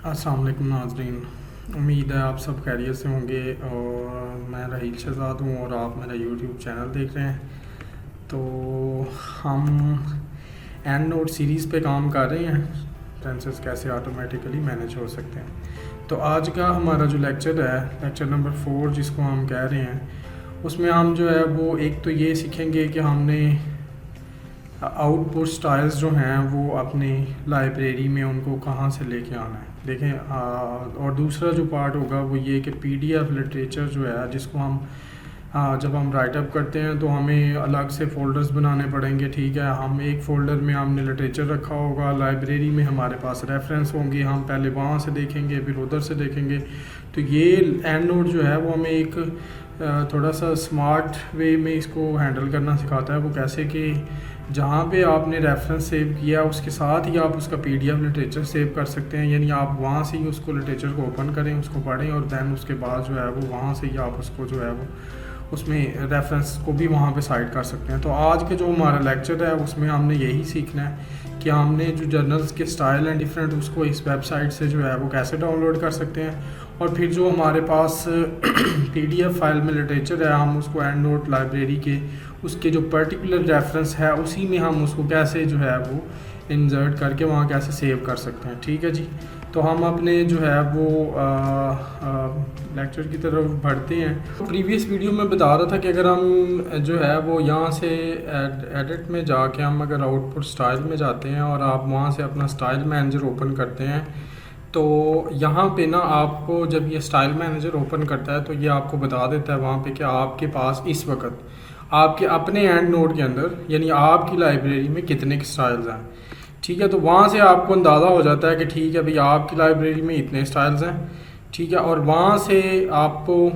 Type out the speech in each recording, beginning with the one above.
अस्सलाम वालेकुम नाज़रीन। उम्मीद है आप सब खैरियत से होंगे और मैं रहील शहज़ाद हूँ और आप मेरा यूट्यूब चैनल देख रहे हैं। तो हम एंड नोट सीरीज़ पे काम कर रहे हैं, टेंसेस कैसे ऑटोमेटिकली मैनेज हो सकते हैं। तो आज का हमारा जो लेक्चर है, लेक्चर नंबर 4 जिसको हम कह रहे हैं, उसमें हम जो है वो एक तो ये सीखेंगे कि हमने आउटपुट स्टाइल्स जो हैं वो अपनी लाइब्रेरी में उनको कहाँ से लेके आना है। देखें और दूसरा जो पार्ट होगा वो ये कि पीडीएफ लिटरेचर जो है जिसको हम जब हम राइट अप करते हैं तो हमें अलग से फ़ोल्डर्स बनाने पड़ेंगे। ठीक है, हम एक फ़ोल्डर में हमने लिटरेचर रखा होगा, लाइब्रेरी में हमारे पास रेफरेंस होंगे, हम पहले वहाँ से देखेंगे फिर उधर से देखेंगे। तो ये एंड नोट जो है वो हमें एक थोड़ा सा स्मार्ट वे में इसको हैंडल करना सिखाता है। वो कैसे कि जहाँ पे आपने रेफरेंस सेव किया उसके साथ ही आप उसका पीडीएफ लिटरेचर सेव कर सकते हैं, यानी आप वहाँ से ही उसको लिटरेचर को ओपन करें, उसको पढ़ें और दैन उसके बाद जो है वो वहाँ से ही आप उसको जो है वो उसमें रेफरेंस को भी वहाँ पे साइड कर सकते हैं। तो आज के जो हमारा लेक्चर है उसमें हमने यही सीखना है कि हमने जो जर्नल्स के स्टाइल हैं डिफरेंट, उसको इस वेबसाइट से जो है वो कैसे डाउनलोड कर सकते हैं और फिर जो हमारे पास पीडीएफ फाइल में लिटरेचर है हम उसको एंड नोट लाइब्रेरी के उसके जो पर्टिकुलर रेफरेंस है उसी में हम उसको कैसे जो है वो इंसर्ट करके वहाँ कैसे सेव कर सकते हैं। ठीक है जी, तो हम अपने जो है वो लेक्चर की तरफ बढ़ते हैं। तो प्रीवियस वीडियो में बता रहा था कि अगर हम जो है वो यहाँ से एडिट में जाके हम अगर आउटपुट स्टाइल में जाते हैं और आप वहाँ से अपना स्टाइल मैनेजर ओपन करते हैं तो यहाँ पे ना आपको जब ये स्टाइल मैनेजर ओपन करता है तो ये आपको बता देता है वहाँ पे कि आपके पास इस वक्त आपके अपने एंड नोट के अंदर यानी आपकी लाइब्रेरी में कितने स्टाइल्स हैं। ठीक है, तो वहाँ से आपको अंदाज़ा हो जाता है कि ठीक है भाई आपकी लाइब्रेरी में इतने स्टाइल्स हैं। ठीक है, और वहाँ से आपको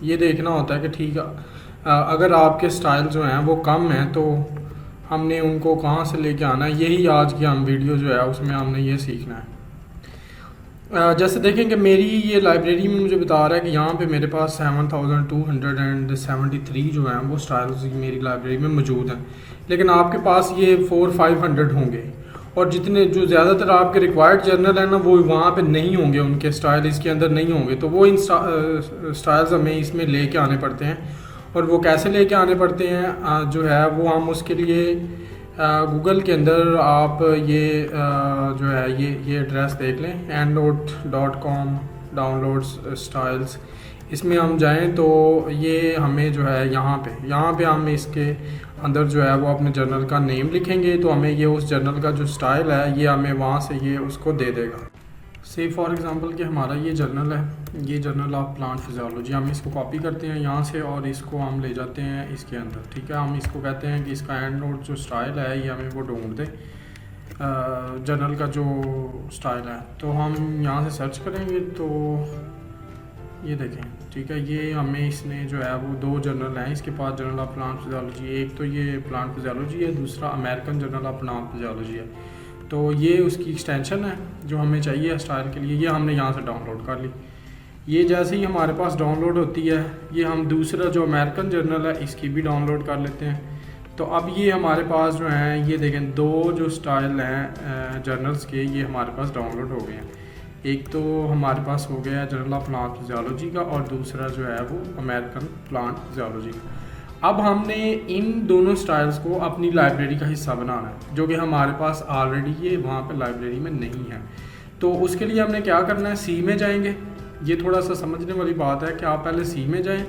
ये देखना होता है कि ठीक है अगर आपके स्टाइल जो हैं वो कम हैं तो हमने उनको कहाँ से लेके आना है। यही आज की हम वीडियो जो है उसमें हमने ये सीखना है। जैसे देखें कि मेरी ये लाइब्रेरी में मुझे बता रहा है कि यहाँ पे मेरे पास 7273 जो हैं वो स्टाइल्स मेरी लाइब्रेरी में मौजूद हैं, लेकिन आपके पास ये 400-500 होंगे और जितने जो ज़्यादातर आपके रिक्वायर्ड जर्नल हैं ना वो वहाँ पे नहीं होंगे, उनके स्टाइल इसके अंदर नहीं होंगे। तो वो इन स्टाइल्स हमें इसमें लेके आने पड़ते हैं और वो कैसे लेके आने पड़ते हैं जो है वो हम उसके लिए गूगल के अंदर आप ये जो है ये एड्रेस देख लें endnote.com डाउनलोड्स स्टाइल्स। इसमें हम जाएं तो ये हमें जो है यहाँ पे हम इसके अंदर जो है वो अपने जर्नल का नेम लिखेंगे तो हमें ये उस जर्नल का जो स्टाइल है ये हमें वहाँ से ये उसको दे देगा। से फॉर एग्ज़ाम्पल कि हमारा ये जर्नल है, ये जर्नल ऑफ प्लांट फिजियोलॉजी, हम इसको कॉपी करते हैं यहाँ से और इसको हम ले जाते हैं इसके अंदर। ठीक है, हम इसको कहते हैं कि इसका एंड नोट जो स्टाइल है ये हमें वो ढूंढ दे जर्नल का जो स्टाइल है। तो हम यहाँ से सर्च करेंगे तो ये देखें। ठीक है, ये हमें इसने जो है वो 2 जर्नल हैं इसके पास, जर्नल ऑफ प्लांट फिजियोलॉजी, एक तो ये प्लांट फिजियोलॉजी है, दूसरा American journal of plant physiology है। तो ये उसकी एक्सटेंशन है जो हमें चाहिए स्टाइल के लिए, ये हमने यहाँ से डाउनलोड कर ली। ये जैसे ही हमारे पास डाउनलोड होती है ये हम दूसरा जो अमेरिकन जर्नल है इसकी भी डाउनलोड कर लेते हैं। तो अब ये हमारे पास जो हैं ये देखें 2 जो स्टाइल हैं जर्नल्स के ये हमारे पास डाउनलोड हो गए हैं। एक तो हमारे पास हो गया जर्नल ऑफ प्लांट फिजियोलॉजी का और दूसरा जो है वो अमेरिकन प्लांट फिजियोलॉजी का। अब हमने इन दोनों स्टाइल्स को अपनी लाइब्रेरी का हिस्सा बनाना है जो कि हमारे पास ऑलरेडी ये वहाँ पे लाइब्रेरी में नहीं है। तो उसके लिए हमने क्या करना है, सी में जाएंगे। ये थोड़ा सा समझने वाली बात है कि आप पहले सी में जाएं,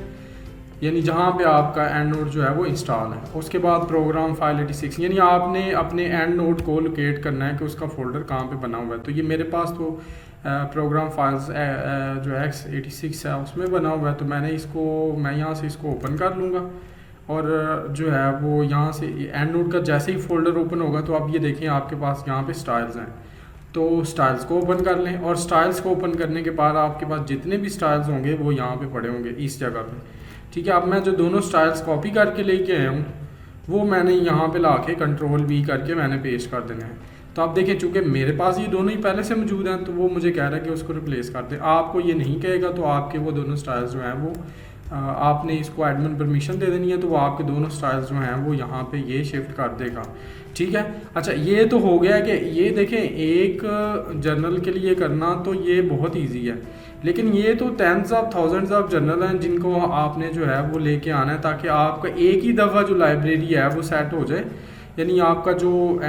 यानी जहाँ पे आपका एंड नोट जो है वो इंस्टॉल है। उसके बाद प्रोग्राम फाइल 86, यानी आपने अपने एंड नोट को लोकेट करना है कि उसका फोल्डर कहाँ पे बना हुआ है। तो ये मेरे पास तो प्रोग्राम फाइल्स जो x86 है उसमें बना हुआ है, तो मैं यहाँ से इसको ओपन कर लूँगा और जो है वो यहाँ से एंड नोट का जैसे ही फोल्डर ओपन होगा तो आप ये देखें आपके पास यहाँ पे स्टाइल्स हैं। तो स्टाइल्स को ओपन कर लें और स्टाइल्स को ओपन करने के बाद आपके पास जितने भी स्टाइल्स होंगे वो यहाँ पे पड़े होंगे इस जगह पे। ठीक है, अब मैं जो दोनों स्टाइल्स कॉपी करके लेके आया हूँ वो मैंने यहाँ पे ला के Ctrl+V करके मैंने पेस्ट कर देना है। तो आप देखें चूँकि मेरे पास ये दोनों ही पहले से मौजूद हैं तो वो मुझे कह रहा है कि उसको रिप्लेस कर दे। आपको ये नहीं कहेगा तो आपके वो दोनों स्टाइल्स जो हैं वो आपने इसको एडमिन परमिशन दे देनी है तो वो आपके दोनों स्टाइल्स जो हैं वो यहाँ पे ये शिफ्ट कर देगा। ठीक है। अच्छा ये तो हो गया कि ये देखें एक जर्नल के लिए करना तो ये बहुत इजी है, लेकिन ये तो tens of thousands of journal हैं जिनको आपने जो है वो लेके आना है ताकि आपका एक ही दफ़ा जो लाइब्रेरी है वो सेट हो जाए, यानी आपका जो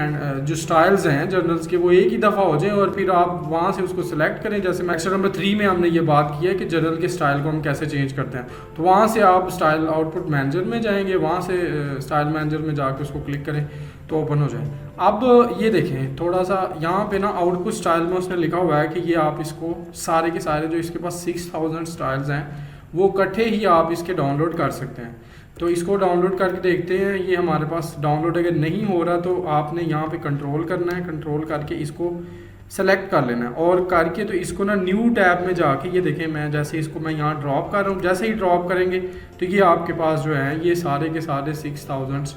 स्टाइल्स हैं जर्नल्स के वो एक ही दफ़ा हो जाए और फिर आप वहाँ से उसको सिलेक्ट करें। जैसे लेक्चर नंबर 3 में हमने ये बात की है कि जर्नल के स्टाइल को हम कैसे चेंज करते हैं, तो वहाँ से आप स्टाइल आउटपुट मैनेजर में जाएंगे, वहाँ से स्टाइल मैनेजर में जाकर उसको क्लिक करें तो ओपन हो जाए। अब ये देखें थोड़ा सा यहाँ पे ना आउटपुट स्टाइल में उसने लिखा हुआ है कि ये आप इसको सारे के सारे जो इसके पास 6000 स्टाइल्स हैं वो इकट्ठे ही आप इसके डाउनलोड कर सकते हैं। तो इसको डाउनलोड करके देखते हैं। ये हमारे पास डाउनलोड अगर नहीं हो रहा तो आपने यहाँ पे कंट्रोल करना है, कंट्रोल करके इसको सेलेक्ट कर लेना है और करके तो इसको ना न्यू टैब में जाके ये देखें मैं जैसे इसको मैं यहाँ ड्रॉप कर रहा हूँ, जैसे ही ड्रॉप करेंगे तो ये आपके पास जो है ये सारे के सारे 6000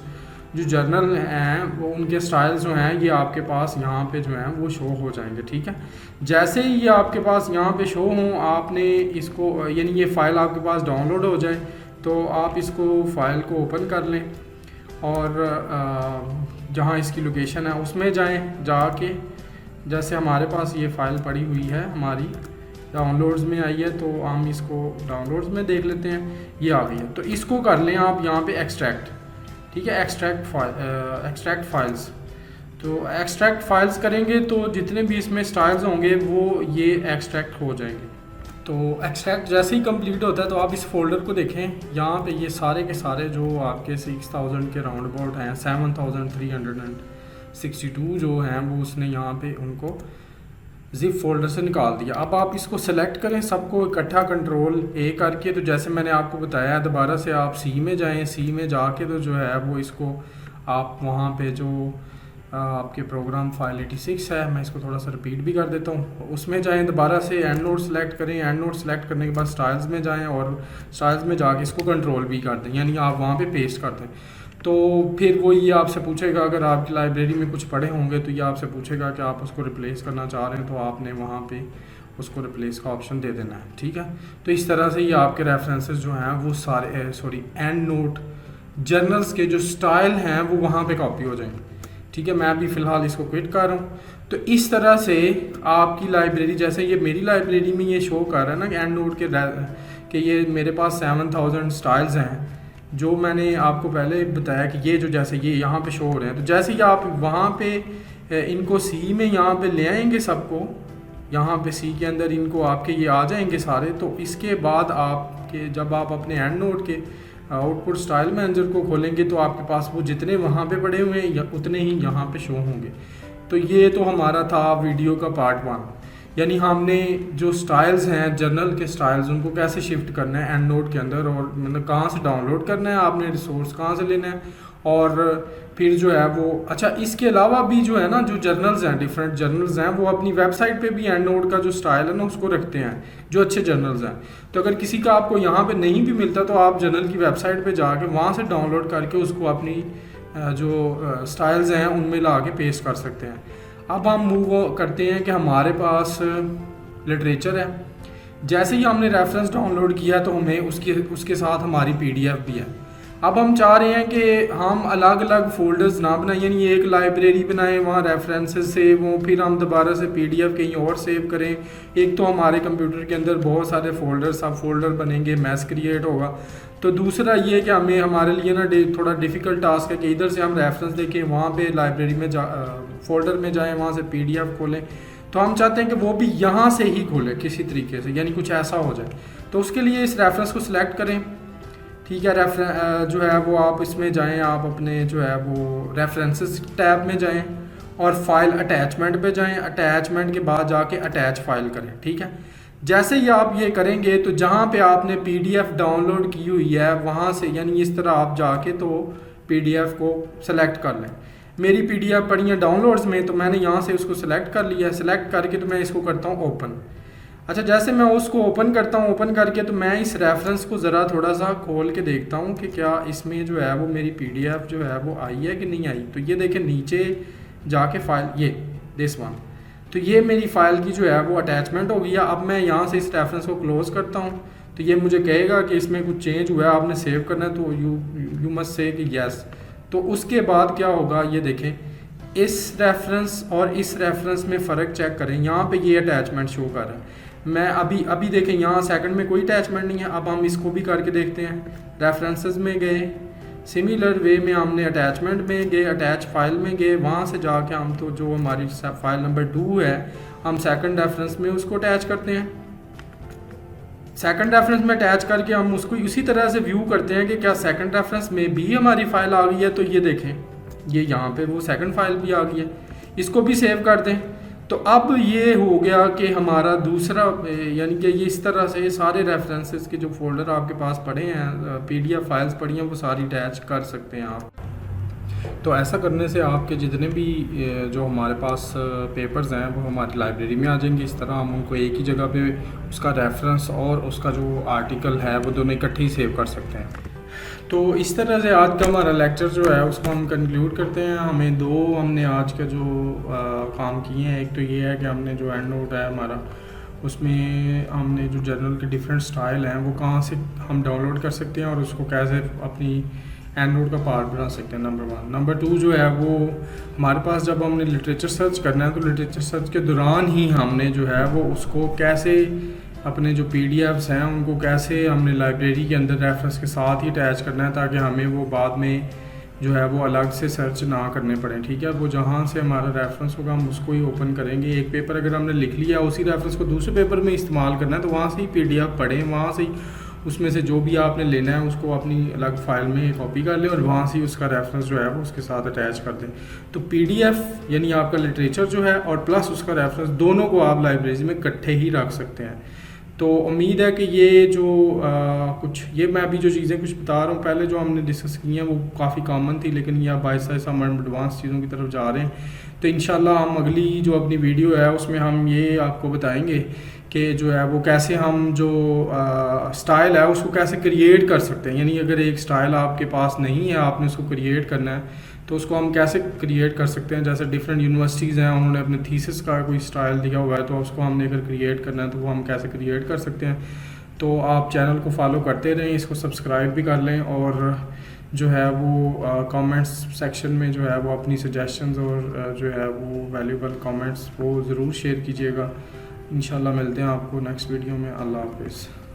जो जर्नल हैं वो उनके स्टाइल्स जो हैं ये आपके पास यहाँ पे जो हैं वो शो हो जाएंगे। ठीक है, जैसे ही ये आपके पास यहाँ पे शो हों आपने इसको यानी ये फ़ाइल आपके पास डाउनलोड हो जाए तो आप इसको फ़ाइल को ओपन कर लें और जहाँ इसकी लोकेशन है उसमें जाएं, जाके जैसे हमारे पास ये फ़ाइल पड़ी हुई है हमारी डाउनलोड्स में आई है तो हम इसको डाउनलोड्स में देख लेते हैं, ये आ गई है। तो इसको कर लें आप यहाँ पे एक्सट्रैक्ट, ठीक है, एक्सट्रैक्ट फाइल्स। तो एक्सट्रैक्ट फाइल्स करेंगे तो जितने भी इसमें स्टाइल्स होंगे वो ये एक्सट्रैक्ट हो जाएंगे। तो एक्सट्रैक्ट जैसे ही कंप्लीट होता है तो आप इस फोल्डर को देखें, यहाँ पे ये सारे के सारे जो आपके 6000 के राउंड अबाउट हैं 7362 जो हैं वो उसने यहाँ पे उनको जिप फोल्डर से निकाल दिया। अब आप इसको सेलेक्ट करें सबको इकट्ठा कंट्रोल ए करके, तो जैसे मैंने आपको बताया दोबारा से आप सी में जाएं, सी में जाके तो जो है वो इसको आप वहाँ पे जो आपके प्रोग्राम फाइल 86 है, मैं इसको थोड़ा सा रिपीट भी कर देता हूँ, उसमें जाएं, दोबारा से एंड नोट सेलेक्ट करें, एंड नोट सेलेक्ट करने के बाद स्टाइल्स में जाएं और स्टाइल्स में जाके इसको कंट्रोल भी कर दें, यानी आप वहाँ पे पेस्ट कर दें। तो फिर वो ये आपसे पूछेगा, अगर आपकी लाइब्रेरी में कुछ पड़े होंगे तो ये आपसे पूछेगा कि आप उसको रिप्लेस करना चाह रहे हैं, तो आपने वहाँ पे उसको रिप्लेस का ऑप्शन दे देना है। ठीक है, तो इस तरह से ये आपके रेफरेंसेस जो हैं वो सारे एंड नोट जर्नल्स के जो स्टाइल हैं वो वहाँ पे कॉपी हो जाएंगे। ठीक है, मैं अभी फ़िलहाल इसको क्विट कर रहा हूँ। तो इस तरह से आपकी लाइब्रेरी, जैसे ये मेरी लाइब्रेरी में ये शो कर रहा है ना कि एंड नोट के ये मेरे पास 7000 स्टाइल्स हैं जो मैंने आपको पहले बताया कि ये जो जैसे ये यहाँ पे शो हो रहे हैं। तो जैसे ही आप वहाँ पे इनको सी में यहाँ पे ले आएंगे सबको, यहाँ पे सी के अंदर इनको आपके ये आ जाएंगे सारे, तो इसके बाद आपके जब आप अपने एंड नोट के आउटपुट स्टाइल मैनेजर को खोलेंगे तो आपके पास वो जितने वहाँ पे पड़े हुए हैं उतने ही यहाँ पे शो होंगे। तो ये तो हमारा था वीडियो का पार्ट 1, यानी हमने जो स्टाइल्स हैं जर्नल के स्टाइल्स उनको कैसे शिफ्ट करना है एंड नोट के अंदर, और मतलब कहाँ से डाउनलोड करना है, आपने रिसोर्स कहाँ से लेना है, और फिर जो है वो अच्छा इसके अलावा भी जो है ना जो जर्नल्स हैं डिफरेंट जर्नल्स हैं वो अपनी वेबसाइट पे भी एंड नोट का जो स्टाइल है ना उसको रखते हैं जो अच्छे जर्नल्स हैं। तो अगर किसी का आपको यहाँ पे नहीं भी मिलता तो आप जर्नल की वेबसाइट पे जाके वहाँ से डाउनलोड करके उसको अपनी जो स्टाइल्स हैं उनमें ला के पेस्ट कर सकते हैं। अब हम मूव करते हैं कि हमारे पास लिटरेचर है। जैसे ही हमने रेफरेंस डाउनलोड किया तो हमें उसके साथ हमारी PDF भी है। अब हम चाह रहे हैं कि हम अलग अलग फोल्डर्स ना बनाएं, यानी एक लाइब्रेरी बनाएं वहाँ रेफरेंसेस सेव हों, फिर हम दोबारा से PDF कहीं और सेव करें। एक तो हमारे कंप्यूटर के अंदर बहुत सारे फोल्डर सब फोल्डर बनेंगे, मैस क्रिएट होगा। तो दूसरा ये कि हमें हमारे लिए ना थोड़ा डिफ़िकल्ट टास्क है कि इधर से हम रेफरेंस देखें, वहाँ पे लाइब्रेरी में फोल्डर में जाएं, वहाँ से PDF खोलें। तो हम चाहते हैं कि वो भी यहाँ से ही खोलें किसी तरीके से, यानी कुछ ऐसा हो जाए। तो उसके लिए इस रेफरेंस को सिलेक्ट करें। ठीक है, जो है वो आप इसमें जाएं, आप अपने जो है वो रेफरेंसेस टैब में जाएं और फाइल अटैचमेंट पे जाएं। अटैचमेंट के बाद जाके अटैच फाइल करें। ठीक है, जैसे ही आप ये करेंगे तो जहाँ पे आपने PDF डाउनलोड की हुई है वहाँ से, यानी इस तरह आप जाके तो PDF को सेलेक्ट कर लें। मेरी PDF पड़ी है डाउनलोड्स में, तो मैंने यहाँ से उसको सिलेक्ट कर लिया। सिलेक्ट करके तो मैं इसको करता हूँ ओपन। अच्छा, जैसे मैं उसको ओपन करता हूँ, ओपन करके तो मैं इस रेफरेंस को ज़रा थोड़ा सा खोल के देखता हूँ कि क्या इसमें जो है वो मेरी PDF जो है वो आई है कि नहीं आई। तो ये देखें नीचे जाके फ़ाइल, ये दिस वन, तो ये मेरी फ़ाइल की जो है वो अटैचमेंट हो गई है। अब मैं यहाँ से इस रेफरेंस को क्लोज़ करता हूँ तो ये मुझे कहेगा कि इसमें कुछ चेंज हुआ है, आपने सेव करना है, तो यू मस्ट से कि येस। तो उसके बाद क्या होगा ये देखें इस रेफरेंस और इस रेफरेंस में फ़र्क चेक करें। यहाँ पे ये अटैचमेंट शो कर रहा है। मैं अभी देखें यहाँ सेकंड में कोई अटैचमेंट नहीं है। अब हम इसको भी करके देखते हैं। रेफरेंसेस में गए, सिमिलर वे में हमने अटैचमेंट में गए, अटैच फाइल में गए, वहाँ से जाके हम तो जो हमारी फाइल नंबर 2 है हम सेकंड रेफरेंस में उसको अटैच करते हैं। सेकंड रेफरेंस में अटैच करके हम उसको उसी तरह से व्यू करते हैं कि क्या सेकंड रेफरेंस में भी हमारी फ़ाइल आ गई है। तो ये देखें, ये यहाँ पे वो सेकंड फाइल भी आ गई है। इसको भी सेव कर दें। तो अब ये हो गया कि हमारा दूसरा, यानी कि ये इस तरह से सारे रेफरेंसेस के जो फोल्डर आपके पास पड़े हैं, PDF फाइल्स पड़ी हैं, वो सारी अटैच कर सकते हैं आप। तो ऐसा करने से आपके जितने भी जो हमारे पास पेपर्स हैं वो हमारी लाइब्रेरी में आ जाएंगे। इस तरह हम उनको एक ही जगह पे उसका रेफरेंस और उसका जो आर्टिकल है वो दोनों इकट्ठे ही सेव कर सकते हैं। तो इस तरह से आज का हमारा लेक्चर जो है उसको हम कंक्लूड करते हैं। हमने आज का जो काम किए हैं, एक तो ये है कि हमने जो एंड नोट है हमारा, उसमें हमने जो जर्नल के डिफरेंट स्टाइल हैं वो कहाँ से हम डाउनलोड कर सकते हैं और उसको कैसे अपनी एंड नोट का पार्ट बना सकते हैं, नंबर 1। नंबर 2 जो है वो हमारे पास जब हमने लिटरेचर सर्च करना है तो लिटरेचर सर्च के दौरान ही हमने जो है वो उसको कैसे अपने जो PDFs हैं उनको कैसे हमने लाइब्रेरी के अंदर रेफरेंस के साथ ही अटैच करना है, ताकि हमें वो बाद में जो है वो अलग से सर्च ना करने पड़े। ठीक है, वो जहाँ से हमारा रेफरेंस होगा हम उसको ही ओपन करेंगे। एक पेपर अगर हमने लिख लिया, उसी रेफरेंस को दूसरे पेपर में इस्तेमाल करना है तो वहाँ से ही PDF पढ़ें, वहाँ से ही उसमें से जो भी आपने लेना है उसको अपनी अलग फ़ाइल में कॉपी कर लें और वहाँ से ही उसका रेफरेंस जो है वो उसके साथ अटैच कर दें। तो PDF यानी आपका लिटरेचर जो है और प्लस उसका रेफरेंस, दोनों को आप लाइब्रेरी में इकट्ठे ही रख सकते हैं। तो उम्मीद है कि ये जो ये मैं अभी जो चीज़ें कुछ बता रहा हूँ पहले जो हमने डिस्कस की हैं वो काफ़ी कॉमन थी, लेकिन ये बाय साइज हम एडवांस चीज़ों की तरफ जा रहे हैं। तो इंशाल्लाह हम अगली जो अपनी वीडियो है उसमें हम ये आपको बताएंगे कि जो है वो कैसे हम जो स्टाइल है उसको कैसे क्रिएट कर सकते हैं। यानी अगर एक स्टाइल आपके पास नहीं है, आपने उसको क्रिएट करना है, तो उसको हम कैसे क्रिएट कर सकते हैं। जैसे डिफरेंट यूनिवर्सिटीज़ हैं, उन्होंने अपने थीसिस का कोई स्टाइल दिया हुआ है, तो उसको हमने अगर क्रिएट करना है तो वो हम कैसे क्रिएट कर सकते हैं। तो आप चैनल को फॉलो करते रहें, इसको सब्सक्राइब भी कर लें और जो है वो कमेंट्स सेक्शन में जो है वो अपनी सजेशंस और जो है वो वैल्यूबल कमेंट्स वो ज़रूर शेयर कीजिएगा। इंशाल्लाह मिलते हैं आपको नेक्स्ट वीडियो में। अल्लाह हाफ़िज़।